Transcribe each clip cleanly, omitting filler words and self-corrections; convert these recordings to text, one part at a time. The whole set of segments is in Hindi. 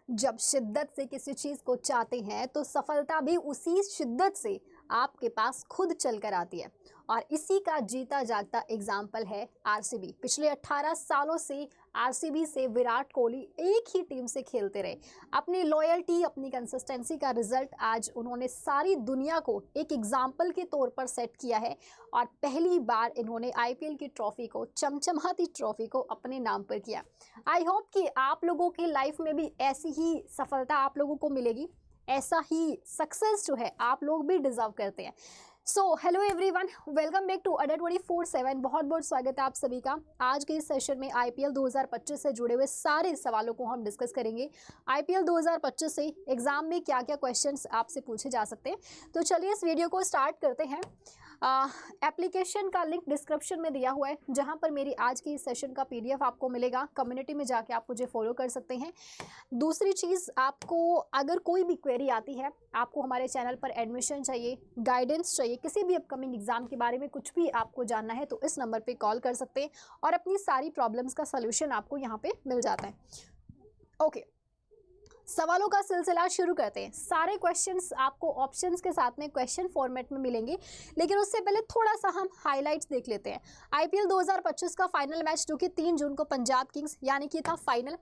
जब शिद्दत से किसी चीज़ को चाहते हैं तो सफलता भी उसी शिद्दत से आपके पास खुद चल कर आती है। और इसी का जीता जागता एग्जाम्पल है आरसीबी। पिछले 18 सालों से आरसीबी से विराट कोहली एक ही टीम से खेलते रहे। अपनी लॉयल्टी, अपनी कंसिस्टेंसी का रिजल्ट आज उन्होंने सारी दुनिया को एक एग्जाम्पल के तौर पर सेट किया है। और पहली बार इन्होंने आईपीएल की ट्रॉफी को, चमचमाती ट्रॉफी को अपने नाम पर किया। आई होप कि आप लोगों की लाइफ में भी ऐसी ही सफलता आप लोगों को मिलेगी, ऐसा ही सक्सेस जो है आप लोग भी डिजर्व करते हैं। So hello everyone, welcome back to Adda 24/7। बहुत बहुत स्वागत है आप सभी का। आज के इस सेशन में आईपीएल 2025 से जुड़े हुए सारे सवालों को हम डिस्कस करेंगे। आईपीएल 2025 से एग्जाम में क्या क्या क्वेश्चंस आपसे पूछे जा सकते हैं, तो चलिए इस वीडियो को स्टार्ट करते हैं। एप्लीकेशन का लिंक डिस्क्रिप्शन में दिया हुआ है, जहां पर मेरी आज की इस सेशन का पीडीएफ आपको मिलेगा। कम्युनिटी में जाके आप मुझे फॉलो कर सकते हैं। दूसरी चीज़, आपको अगर कोई भी क्वेरी आती है, आपको हमारे चैनल पर एडमिशन चाहिए, गाइडेंस चाहिए, किसी भी अपकमिंग एग्जाम के बारे में कुछ भी आपको जानना है, तो इस नंबर पे कॉल कर सकते हैं और अपनी सारी प्रॉब्लम्स का सलूशन आपको यहाँ पे मिल जाता है। ओके, सवालों का सिलसिला शुरू करते हैं। सारे क्वेश्चंस आपको ऑप्शंस के साथ में क्वेश्चन फॉर्मेट में मिलेंगे, लेकिन उससे पहले थोड़ा सा हम हाइलाइट्स देख लेते हैं। आईपीएल 2025 का फाइनल मैच जो कि 3 जून को पंजाब किंग्स यानी कि था फाइनल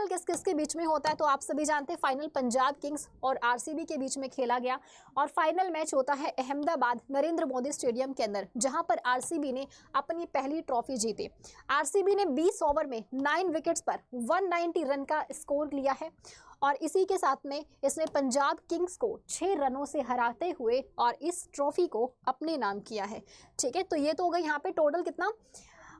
किस किस के बीच में होता है, तो आप सभी जानते हैं फाइनल पंजाब किंग्स और आरसीबी के बीच में खेला गया। और फाइनल मैच होता है अहमदाबाद नरेंद्र मोदी स्टेडियम के अंदर, जहां पर आरसीबी ने अपनी पहली ट्रॉफी जीती। आरसीबी ने 20 ओवर में 9 विकेट्स पर 190 रन का स्कोर लिया है और इसी के साथ में इसने पंजाब किंग्स को 6 रनों से हराते हुए और इस ट्रॉफी को अपने नाम किया है। ठीक है, तो ये तो हो गई यहाँ पे टोटल कितना,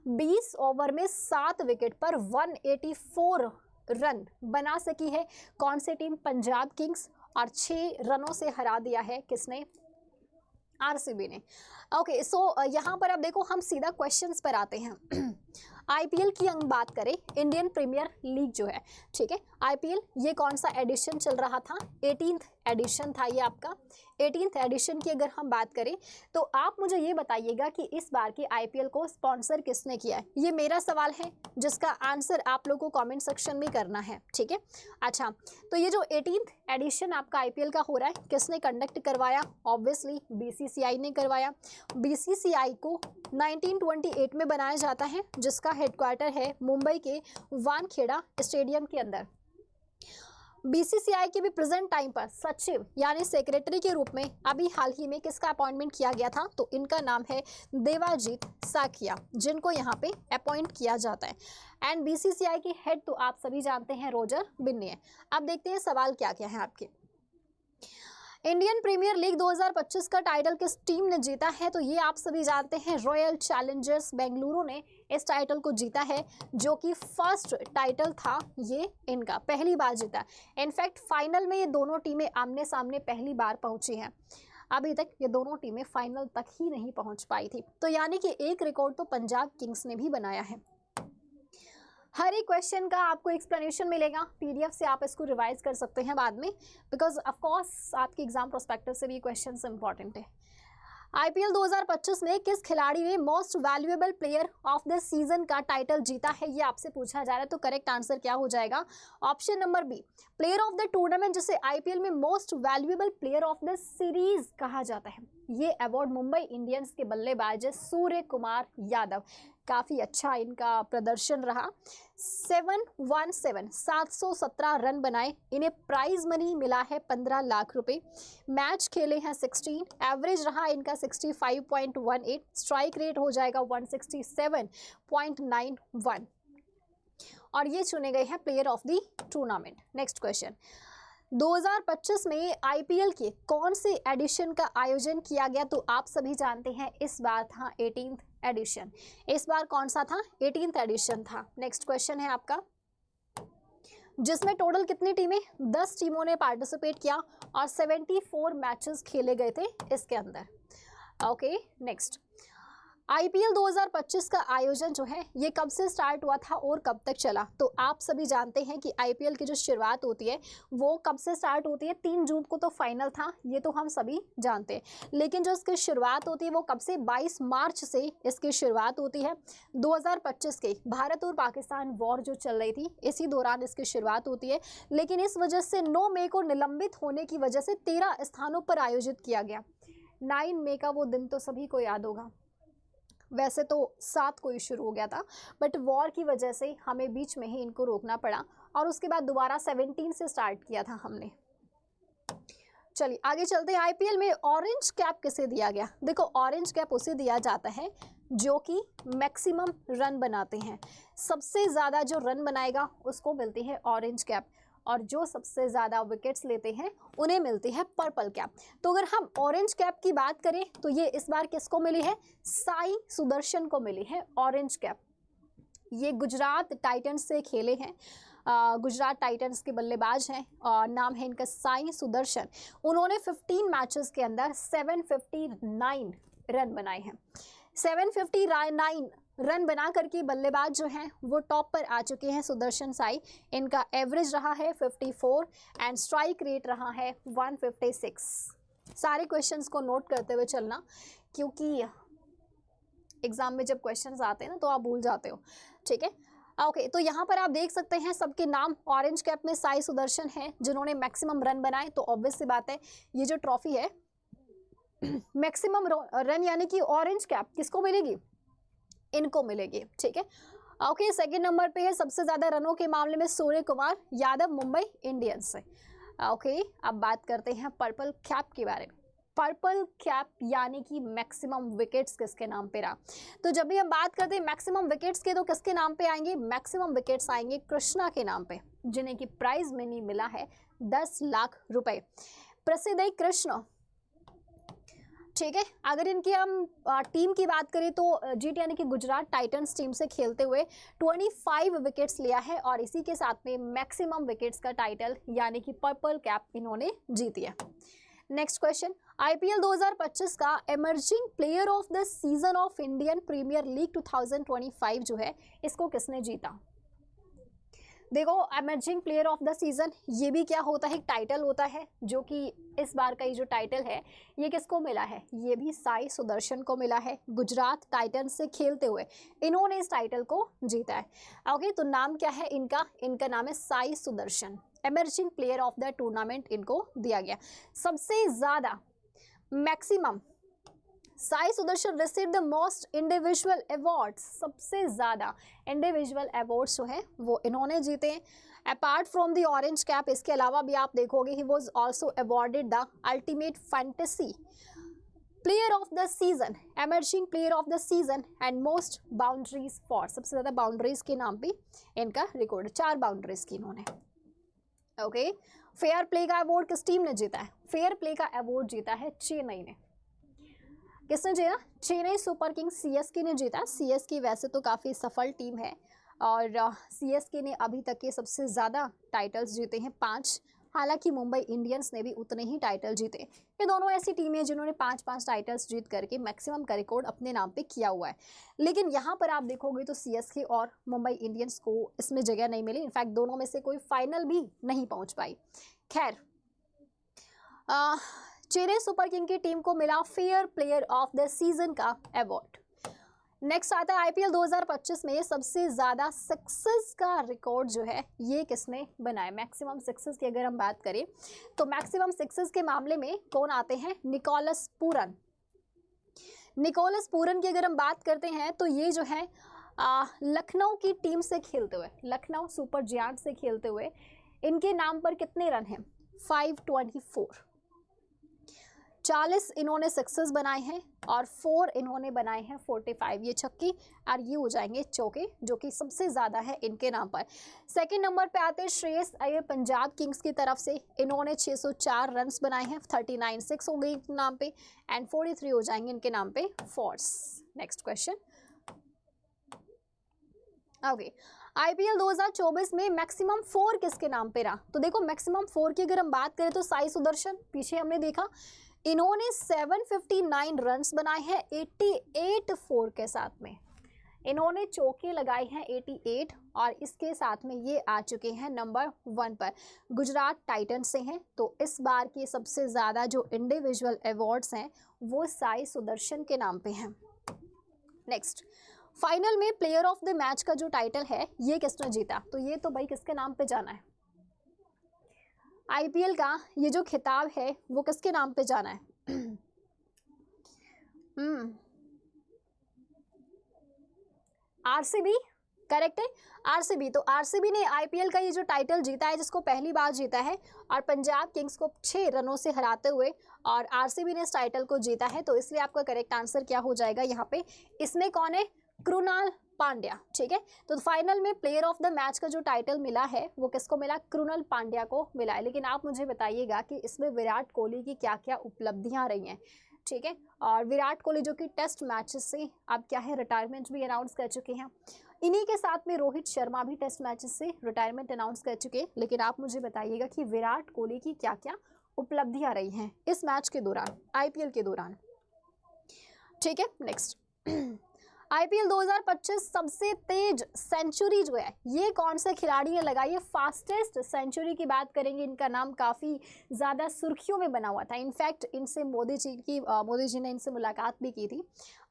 20 ओवर में 7 विकेट पर 184 रन बना सकी है कौन सी टीम, पंजाब किंग्स, और 6 रनों से हरा दिया है किसने, आरसीबी ने। ओके, सो यहाँ पर अब देखो हम सीधा क्वेश्चंस पर आते हैं। आईपीएल की हम बात करें, इंडियन प्रीमियर लीग जो है, ठीक है, आईपीएल ये कौन सा एडिशन चल रहा था, 18th एडिशन था ये आपका। 18th एडिशन की अगर हम बात करें तो आप मुझे ये बताइएगा कि इस बार के आईपीएल को स्पॉन्सर किसने किया है। ये मेरा सवाल है जिसका आंसर आप लोगों को कमेंट सेक्शन में करना है, ठीक है। अच्छा, तो ये जो 18th एडिशन आपका आईपीएल का हो रहा है, किसने कंडक्ट करवाया, ऑब्वियसली बीसीसीआई ने करवाया। बीसीसीआई को 1928 में बनाया जाता है, जिसका हेडक्वार्टर है मुंबई के वानखेड़ा स्टेडियम के अंदर। बीसीसीआई के भी प्रेजेंट टाइम पर सचिव यानी सेक्रेटरी के रूप में अभी हाल ही में किसका अपॉइंटमेंट किया गया था, तो इनका नाम है देवाजीत साकिया, जिनको यहाँ पे अपॉइंट किया जाता है। एंड बीसीसीआई के हेड तो आप सभी जानते हैं रोजर बिन्नी है। अब देखते हैं सवाल क्या क्या है आपके। इंडियन प्रीमियर लीग 2025 का टाइटल किस टीम ने जीता है, तो ये आप सभी जानते हैं रॉयल चैलेंजर्स बेंगलुरु ने इस टाइटल को जीता है, जो कि फर्स्ट टाइटल था, ये इनका पहली बार जीता। इनफैक्ट फाइनल में ये दोनों टीमें आमने सामने पहली बार पहुंची हैं। अभी तक ये दोनों टीमें फाइनल तक ही नहीं पहुंच पाई थी, तो यानी कि एक रिकॉर्ड तो पंजाब किंग्स ने भी बनाया है। हर एक क्वेश्चन का आपको एक्सप्लेनेशन मिलेगा पीडीएफ से, आप इसको रिवाइज कर सकते हैं बाद में, बिकॉज ऑफ कोर्स आपके एग्जाम प्रोस्पेक्टिव से भी क्वेश्चंस इंपॉर्टेंट है। आईपीएल 2025 में किस खिलाड़ी ने most valuable player of the season का टाइटल जीता है, ये आपसे पूछा जा रहा है। तो करेक्ट आंसर क्या हो जाएगा, option number B, player of the tournament, जिसे आईपीएल में most valuable player of the series कहा जाता है। ये अवार्ड मुंबई इंडियंस के बल्लेबाज सूर्य कुमार यादव, काफ़ी अच्छा इनका प्रदर्शन रहा। 717 रन बनाए, इन्हें प्राइज मनी मिला है 15 लाख रुपए। मैच खेले हैं 16, एवरेज रहा इनका 65.18, स्ट्राइक रेट हो जाएगा 167.91 और ये चुने गए हैं player of the tournament. Next question, 2025 में आईपीएल के कौन से एडिशन का आयोजन किया गया, तो आप सभी जानते हैं इस बार था 18th एडिशन। इस बार कौन सा था, 18th एडिशन था। नेक्स्ट क्वेश्चन है आपका, जिसमें टोटल कितनी टीमें, 10 टीमों ने पार्टिसिपेट किया और 74 मैचेस खेले गए थे इसके अंदर। ओके, नेक्स्ट, आईपीएल 2025 का आयोजन जो है ये कब से स्टार्ट हुआ था और कब तक चला? तो आप सभी जानते हैं कि आईपीएल की जो शुरुआत होती है वो कब से स्टार्ट होती है? 3 जून को तो फाइनल था, ये तो हम सभी जानते हैं। लेकिन जो इसकी शुरुआत होती है वो कब से? 22 मार्च से इसकी शुरुआत होती है। 2025 के भारत और पाकिस्तान वॉर जो चल रही थी इसी दौरान इसकी शुरुआत होती है। लेकिन इस वजह से 9 मई को निलंबित होने की वजह से 13 स्थानों पर आयोजित किया गया। 9 मई का वो दिन तो सभी को याद होगा। वैसे तो 7 को ही शुरू हो गया था, बट वॉर की वजह से हमें बीच में ही इनको रोकना पड़ा और उसके बाद दोबारा 17 से स्टार्ट किया था हमने। चलिए आगे चलते हैं। आईपीएल में ऑरेंज कैप किसे दिया गया? देखो, ऑरेंज कैप उसे दिया जाता है जो कि मैक्सिमम रन बनाते हैं। सबसे ज़्यादा जो रन बनाएगा उसको मिलती है ऑरेंज कैप, और जो सबसे ज़्यादा विकेट्स लेते हैं उन्हें मिलती है पर्पल कैप। तो अगर हम ऑरेंज कैप की बात करें तो ये इस बार किसको मिली है? साई सुदर्शन को मिली है ऑरेंज कैप। ये गुजरात टाइटंस से खेले हैं। गुजरात टाइटंस के बल्लेबाज हैं और नाम है इनका साई सुदर्शन। उन्होंने 15 मैचेस के अंदर 759 रन बनाए हैं। 759 रन बना करके बल्लेबाज जो हैं वो टॉप पर आ चुके हैं सुदर्शन साई। इनका एवरेज रहा है 54 एंड स्ट्राइक रेट रहा है 156। सारे क्वेश्चंस को नोट करते हुए चलना, क्योंकि एग्जाम में जब क्वेश्चंस आते हैं ना तो आप भूल जाते हो। ठीक है, ओके। तो यहाँ पर आप देख सकते हैं सबके नाम। ऑरेंज कैप में साई सुदर्शन है जिन्होंने मैक्सिमम रन बनाए। तो ऑब्वियस सी बात है ये जो ट्रॉफी है मैक्सिमम रन यानी कि ऑरेंज कैप किसको मिलेगी? इनको मिलेगी। ठीक है, ओके। सेकंड नंबर पे है सबसे ज्यादा रनों के मामले में सूर्य कुमार यादव मुंबई इंडियंस से। ओके, अब बात करते हैं पर्पल कैप के बारे में। पर्पल कैप यानी कि मैक्सिमम विकेट्स किसके नाम पे रहा? तो जब भी हम बात करते हैं मैक्सिमम विकेट्स के तो किसके नाम पे आएंगे? मैक्सिमम विकेट्स आएंगे कृष्णा के नाम पे, जिन्हें की प्राइज मनी मिला है 10 लाख रुपए। प्रसिद्ध है कृष्ण। ठीक है, अगर इनकी हम टीम की बात करें तो जीट यानी कि गुजरात टाइटंस टीम से खेलते हुए 25 विकेट्स लिया है और इसी के साथ में मैक्सिमम विकेट्स का टाइटल यानी कि पर्पल कैप इन्होंने जीती है। नेक्स्ट क्वेश्चन, आईपीएल 2025 का emerging player of the season of Indian Premier League 2025 जो है इसको किसने जीता? देखो, emerging player of the season ये भी क्या होता है? एक टाइटल होता है, जो कि इस बार का ये जो टाइटल है ये किसको मिला है? ये भी साई सुदर्शन को मिला है। गुजरात टाइटंस से खेलते हुए इन्होंने इस टाइटल को जीता है। ओके, तो नाम क्या है इनका? इनका नाम है Sai Sudarshan. Emerging player of the tournament इनको दिया गया। सबसे ज़्यादा maximum Sai Sudarshan receive the most individual awards. सबसे ज़्यादा इंडिविजुअल अवार्ड्स जो है वो इन्होंने जीते हैं। Apart from the orange cap, इसके अलावा भी आप देखोगे he was also awarded the ultimate fantasy player of the season, emerging player of the season and most boundaries for. सबसे ज़्यादा बाउंड्रीज के नाम पे इनका रिकॉर्ड, 4 बाउंड्रीज की इन्होंने। ओके, फेयर प्ले का अवार्ड किस टीम ने जीता है? फेयर प्ले का अवार्ड जीता है चेन्नई ने। किसने जीता? चेन्नई सुपर किंग्स सीएसके ने जीता। सीएसके वैसे तो काफ़ी सफल टीम है और सीएसके ने अभी तक के सबसे ज़्यादा टाइटल्स जीते हैं 5। हालांकि मुंबई इंडियंस ने भी उतने ही टाइटल जीते। ये दोनों ऐसी टीमें हैं जिन्होंने 5-5 टाइटल्स जीत करके मैक्सिमम का रिकॉर्ड अपने नाम पे किया हुआ है। लेकिन यहाँ पर आप देखोगे तो सीएसके और मुंबई इंडियंस को इसमें जगह नहीं मिली। इनफैक्ट दोनों में से कोई फाइनल भी नहीं पहुँच पाई। खैर, चेन्नई सुपर किंग की टीम को मिला fair player of the season का अवार्ड। नेक्स्ट आता है आईपीएल 2025 में सबसे ज़्यादा सक्सेस का रिकॉर्ड जो है ये किसने बनाया? मैक्सिमम सक्सेस की अगर हम बात करें तो मैक्सिमम सक्सेस के मामले में कौन आते हैं? Nicholas Pooran. निकोलस पूरन की अगर हम बात करते हैं तो ये जो है लखनऊ की टीम से खेलते हुए, लखनऊ सुपर जायंट से खेलते हुए इनके नाम पर कितने रन हैं? 524। 40 इन्होंने सक्सेस बनाए हैं और 4 इन्होंने बनाए हैं 45। ये छक्के और ये हो जाएंगे चौके, जो कि सबसे ज़्यादा है इनके नाम पर। सेकंड नंबर पे आते हैं श्रेयस अय्यर पंजाब किंग्स की तरफ से। इन्होंने 604 रन्स बनाए हैं। 39 6 हो गई इनके नाम पे एंड 43 हो जाएंगे इनके नाम पे force. Next question, okay, IPL 2024 में मैक्सिमम 4 किसके नाम पे रहा? तो देखो, मैक्सिमम 4 की अगर हम बात करें तो साई सुदर्शन, पीछे हमने देखा इन्होंने 759 रन्स बनाए हैं 88 4 के साथ में। इन्होंने चौके लगाए हैं 88 और इसके साथ में ये आ चुके हैं नंबर 1 पर। गुजरात टाइटंस से हैं। तो इस बार के सबसे ज़्यादा जो इंडिविजुअल अवार्ड्स हैं वो साई सुदर्शन के नाम पे हैं। नेक्स्ट, फाइनल में प्लेयर ऑफ द मैच का जो टाइटल है ये किसने जीता? तो ये तो भाई किसके नाम पे जाना है? आईपीएल का ये जो खिताब है वो किसके नाम पे जाना है? आरसीबी, करेक्ट है, आरसीबी। तो आरसीबी ने आईपीएल का ये जो टाइटल जीता है, जिसको पहली बार जीता है, और पंजाब किंग्स को 6 रनों से हराते हुए, और आरसीबी ने इस टाइटल को जीता है। तो इसलिए आपका करेक्ट आंसर क्या हो जाएगा यहाँ पे? इसमें कौन है? कृणाल पांड्या। ठीक है, तो फाइनल में प्लेयर ऑफ द मैच का जो टाइटल मिला है वो किसको मिला? कृणाल पांड्या को मिला है। लेकिन आप मुझे बताइएगा कि इसमें विराट कोहली की क्या क्या उपलब्धियां रही हैं। ठीक है, और विराट कोहली जो कि टेस्ट मैचेस से अब क्या है, रिटायरमेंट भी अनाउंस कर चुके हैं। इन्हीं के साथ में रोहित शर्मा भी टेस्ट मैचेस से रिटायरमेंट अनाउंस कर चुके हैं। लेकिन आप मुझे बताइएगा कि विराट कोहली की क्या क्या उपलब्धियां रही हैं इस मैच के दौरान, आईपीएल के दौरान। ठीक है, नेक्स्ट, आईपीएल 2025 सबसे तेज सेंचुरी जो है ये कौन से खिलाड़ी ने लगाई है? फास्टेस्ट सेंचुरी की बात करेंगे। इनका नाम काफ़ी ज़्यादा सुर्खियों में बना हुआ था। इनफैक्ट इनसे मोदी जी ने इनसे मुलाकात भी की थी।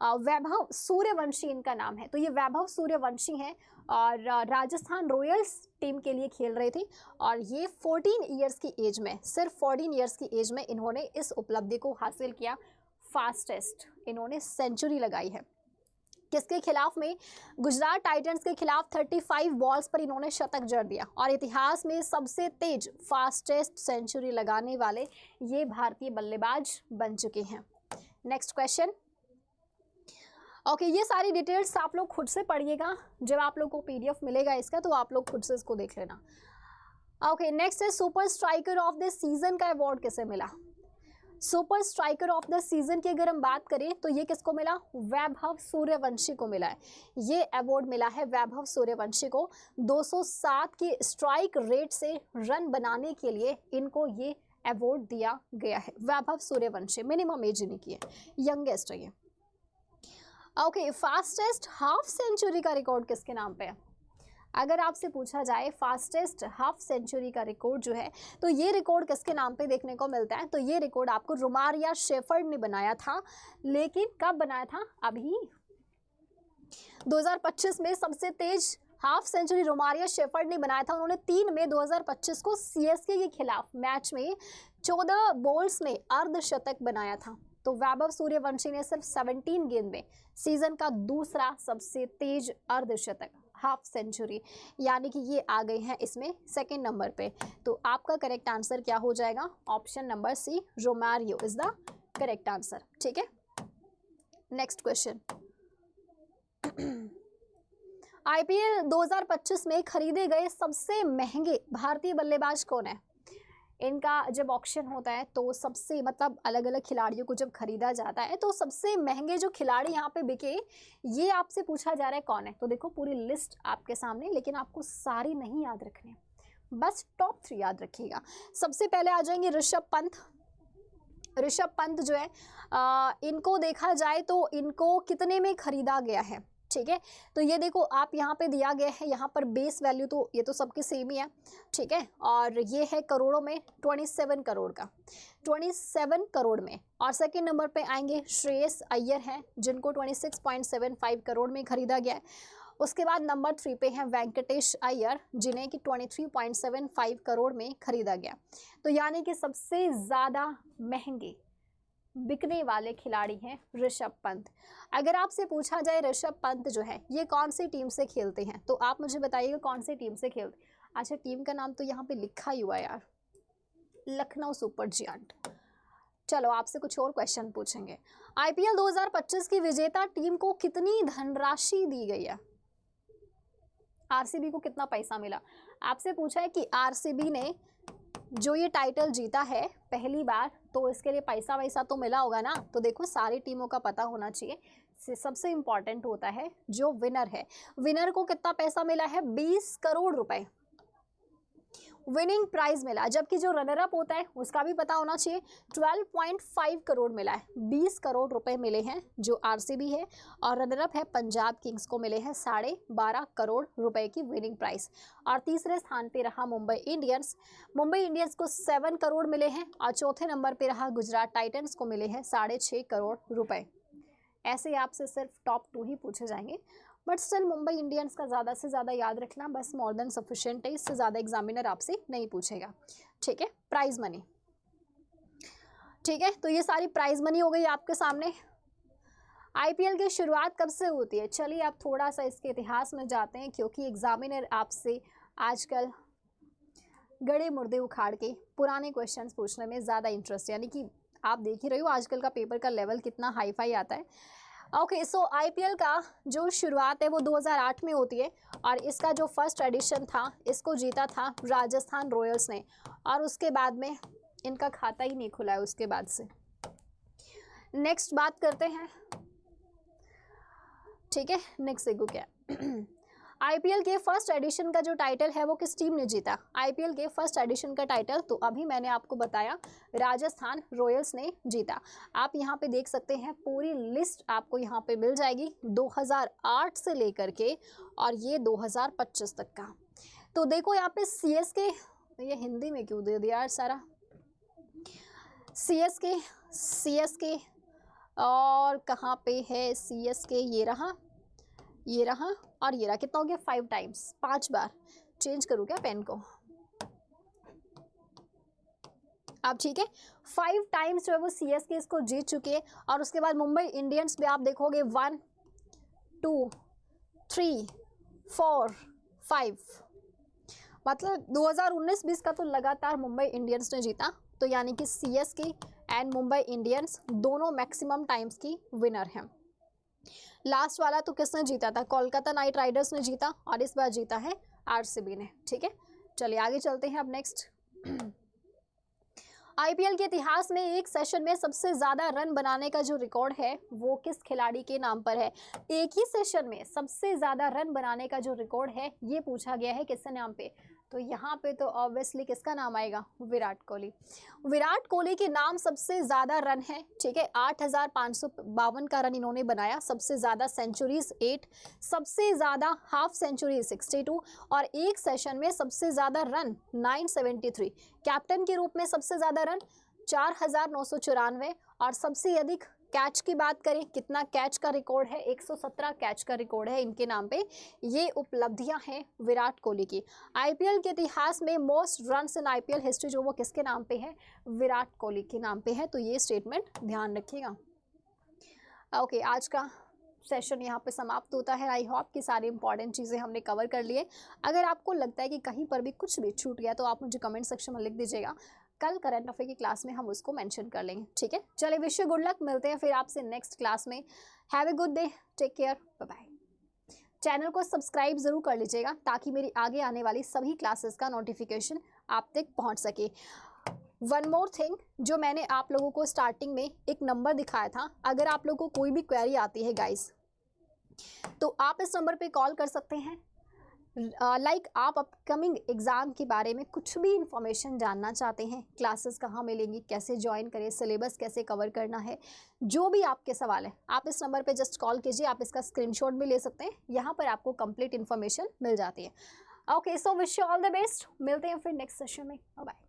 वैभव सूर्यवंशी इनका नाम है। तो ये वैभव सूर्यवंशी हैं और राजस्थान रॉयल्स टीम के लिए खेल रहे थे। और ये 14 ईयर्स की एज में, सिर्फ 14 ईयर्स की एज में इन्होंने इस उपलब्धि को हासिल किया। फास्टेस्ट इन्होंने सेंचुरी लगाई है। किसके खिलाफ में? गुजरात टाइटंस के खिलाफ 35 बॉल्स पर इन्होंने शतक जड़ दिया। और इतिहास में सबसे तेज फास्टेस्ट सेंचुरी लगाने वाले ये भारतीय बल्लेबाज बन चुके हैं। Next question. ओके, ये सारी डिटेल्स आप लोग खुद से पढ़िएगा। जब आप लोग को पीडीएफ मिलेगा इसका तो आप लोग खुद से इसको देख लेना। ओके, नेक्स्ट है super striker of the season का अवार्ड किसे मिला? Super striker of the season की अगर हम बात करें तो ये किसको मिला? वैभव सूर्यवंशी को मिला है। ये अवार्ड मिला है वैभव सूर्यवंशी को। 207 के स्ट्राइक रेट से रन बनाने के लिए इनको ये अवार्ड दिया गया है। वैभव सूर्यवंशी, मिनिमम एज इनकी है, यंगेस्ट है ये। ओके, फास्टेस्ट हाफ सेंचुरी का रिकॉर्ड किसके नाम पे है? अगर आपसे पूछा जाए फास्टेस्ट हाफ सेंचुरी का रिकॉर्ड जो है तो ये रिकॉर्ड किसके नाम पे देखने को मिलता है? तो ये रिकॉर्ड आपको रोमारिया शेफर्ड ने बनाया था। लेकिन कब बनाया था? अभी 2025 में सबसे तेज हाफ सेंचुरी रोमारिया शेफर्ड ने बनाया था। उन्होंने 3 मई 2025 को सीएसके के खिलाफ मैच में 14 बॉल्स में अर्धशतक बनाया था। तो वैभव सूर्यवंशी ने सिर्फ 17 गेंद में सीजन का दूसरा सबसे तेज अर्धशतक, हाफ सेंचुरी, यानी कि ये आ गए हैं इसमें सेकंड नंबर पे। तो आपका करेक्ट आंसर क्या हो जाएगा? Option number C, Romario is the correct answer. ठीक है, नेक्स्ट क्वेश्चन। आईपीएल 2025 में खरीदे गए सबसे महंगे भारतीय बल्लेबाज कौन है? इनका जब ऑक्शन होता है तो सबसे मतलब अलग अलग खिलाड़ियों को जब खरीदा जाता है तो सबसे महंगे जो खिलाड़ी यहाँ पे बिके ये आपसे पूछा जा रहा है कौन है। तो देखो पूरी लिस्ट आपके सामने, लेकिन आपको सारी नहीं याद रखनी, बस टॉप 3 याद रखिएगा। सबसे पहले आ जाएंगे ऋषभ पंत। ऋषभ पंत जो है इनको देखा जाए तो इनको कितने में खरीदा गया है? ठीक है, तो ये देखो आप यहाँ पे दिया गया है, यहाँ पर बेस वैल्यू तो ये तो सबके सेम ही है। ठीक है, और ये है करोड़ों में, 27 करोड़ का, 27 करोड़ में। और सेकंड नंबर पे आएंगे श्रेयस अय्यर हैं जिनको 26.75 करोड़ में खरीदा गया है। उसके बाद नंबर 3 पे हैं वेंकटेश अय्यर जिन्हें कि 23.75 करोड़ में खरीदा गया। तो यानी कि सबसे ज़्यादा महंगे बिकने वाले खिलाड़ी हैं ऋषभ पंत। अगर आपसे पूछा जाए ऋषभ पंत जो है ये कौन सी टीम से खेलते हैं तो आप मुझे बताइएगा कौन सी टीम से खेलते। अच्छा, टीम का नाम तो यहाँ पे लिखा ही हुआ है यार, लखनऊ सुपर जायंट। चलो आपसे कुछ और क्वेश्चन पूछेंगे। आईपीएल 2025 की विजेता टीम को कितनी धनराशि दी गई है? आरसीबी को कितना पैसा मिला? आपसे पूछा है कि आरसीबी ने जो ये टाइटल जीता है पहली बार तो इसके लिए पैसा वैसा तो मिला होगा ना। तो देखो सारी टीमों का पता होना चाहिए। सबसे इम्पॉर्टेंट होता है जो विनर है, विनर को कितना पैसा मिला है? 20 करोड़ रुपए। विनिंग प्राइस मिला, जबकि जो रनर अप होता है उसका भी पता होना चाहिए। 12.5 करोड़ मिला है, 20 करोड़ रुपए मिले हैं जो आरसीबी है, और रनर अप है पंजाब किंग्स को मिले हैं 12.5 करोड़ रुपए की विनिंग प्राइस। और तीसरे स्थान पे रहा मुंबई इंडियंस को 7 करोड़ मिले हैं, और चौथे नंबर पे रहा गुजरात टाइटंस को मिले हैं 6.5 करोड़ रुपए। ऐसे आपसे सिर्फ टॉप 2 ही पूछे जाएंगे, बट स्टिल मुंबई इंडियंस का ज़्यादा से ज़्यादा याद रखना बस मोर देन सफिशिएंट है, इससे ज़्यादा एग्जामिनर आपसे नहीं पूछेगा। ठीक है, प्राइज मनी। ठीक है, तो ये सारी प्राइज मनी हो गई आपके सामने। आईपीएल की शुरुआत कब से होती है? चलिए आप थोड़ा सा इसके इतिहास में जाते हैं, क्योंकि एग्जामिनर आपसे आजकल गड़े मुर्दे उखाड़ के पुराने क्वेश्चंस पूछने में ज़्यादा इंटरेस्ट, यानी कि आप देख ही रहे हो आजकल का पेपर का लेवल कितना हाई फाई आता है। ओके, सो आईपीएल का जो शुरुआत है वो 2008 में होती है, और इसका जो फर्स्ट एडिशन था इसको जीता था राजस्थान रॉयल्स ने, और उसके बाद में इनका खाता ही नहीं खुला है उसके बाद से। नेक्स्ट बात करते हैं। ठीक है, नेक्स्ट देखो क्या आईपीएल के फर्स्ट एडिशन का जो टाइटल है वो किस टीम ने जीता? आईपीएल के फर्स्ट एडिशन का टाइटल तो अभी मैंने आपको बताया राजस्थान रॉयल्स ने जीता। आप यहाँ पे देख सकते हैं पूरी लिस्ट आपको यहाँ पे मिल जाएगी 2008 से लेकर के और ये 2025 तक का। तो देखो यहाँ पे सीएसके, ये हिंदी में क्यों दे दिया यार सारा, सीएसके और कहाँ पे है सीएसके, ये रहा और ये रहा। कितना हो गया? 5 टाइम्स, 5 बार। चेंज करूँ क्या पेन को? अब ठीक है, 5 टाइम्स जो है वो सीएसके इसको जीत चुके हैं। और उसके बाद मुंबई इंडियंस भी आप देखोगे 1 2 3 4 5, मतलब 2019-20 का तो लगातार मुंबई इंडियंस ने जीता। तो यानी कि सीएसके एंड मुंबई इंडियंस दोनों मैक्सिमम टाइम्स की विनर हैं। लास्ट वाला तो किसने जीता था? कोलकाता नाइट राइडर्स ने जीता, और इस बार जीता है आरसीबी ने। ठीक है, चलिए आगे चलते हैं। अब नेक्स्ट, आईपीएल के इतिहास में एक सेशन में सबसे ज्यादा रन बनाने का जो रिकॉर्ड है वो किस खिलाड़ी के नाम पर है? एक ही सेशन में सबसे ज्यादा रन बनाने का जो रिकॉर्ड है ये पूछा गया है किसके नाम पे? तो यहाँ पे तो ऑब्वियसली किसका नाम आएगा? विराट कोहली। विराट कोहली के नाम सबसे ज़्यादा रन है। ठीक है, 8,552 का रन इन्होंने बनाया। सबसे ज़्यादा सेंचुरीज 8, सबसे ज़्यादा हाफ सेंचुरी 62, और एक सेशन में सबसे ज़्यादा रन 973। कैप्टन के रूप में सबसे ज़्यादा रन 4,994, और सबसे अधिक कैच की बात करें, कितना कैच का रिकॉर्ड है? 117 कैच का रिकॉर्ड है इनके नाम पे। ये उपलब्धियां हैं विराट कोहली की। आईपीएल के इतिहास में most runs in IPL history जो वो किसके नाम पे है? विराट कोहली के नाम पे है। तो ये स्टेटमेंट ध्यान रखिएगा। ओके, आज का सेशन यहाँ पे समाप्त होता है। आई होप कि सारी इंपॉर्टेंट चीज़ें हमने कवर कर लिए। अगर आपको लगता है कि कहीं पर भी कुछ भी छूट गया तो आप मुझे कमेंट सेक्शन में लिख दीजिएगा। कल करंट अफेयर की क्लास में हम उसको मेंशन कर लेंगे। ठीक है, चलिए विश यू गुड लक। मिलते हैं फिर आपसे नेक्स्ट क्लास में। Have a good day, take care, bye bye. Channel को सब्सक्राइब ज़रूर कर लीजिएगा ताकि मेरी आगे आने वाली सभी क्लासेस का नोटिफिकेशन आप तक पहुंच सके। वन मोर थिंग, जो मैंने आप लोगों को स्टार्टिंग में एक नंबर दिखाया था, अगर आप लोगों को कोई भी क्वेरी आती है गाइस तो आप इस नंबर पे कॉल कर सकते हैं। लाइक आप अपकमिंग एग्ज़ाम के बारे में कुछ भी इंफॉर्मेशन जानना चाहते हैं, क्लासेस कहाँ मिलेंगी, कैसे ज्वाइन करें, सिलेबस कैसे कवर करना है, जो भी आपके सवाल है आप इस नंबर पे जस्ट कॉल कीजिए। आप इसका स्क्रीनशॉट भी ले सकते हैं, यहाँ पर आपको कंप्लीट इन्फॉर्मेशन मिल जाती है। Okay, so wish you all the best. मिलते हैं फिर नेक्स्ट सेशन में। Bye bye.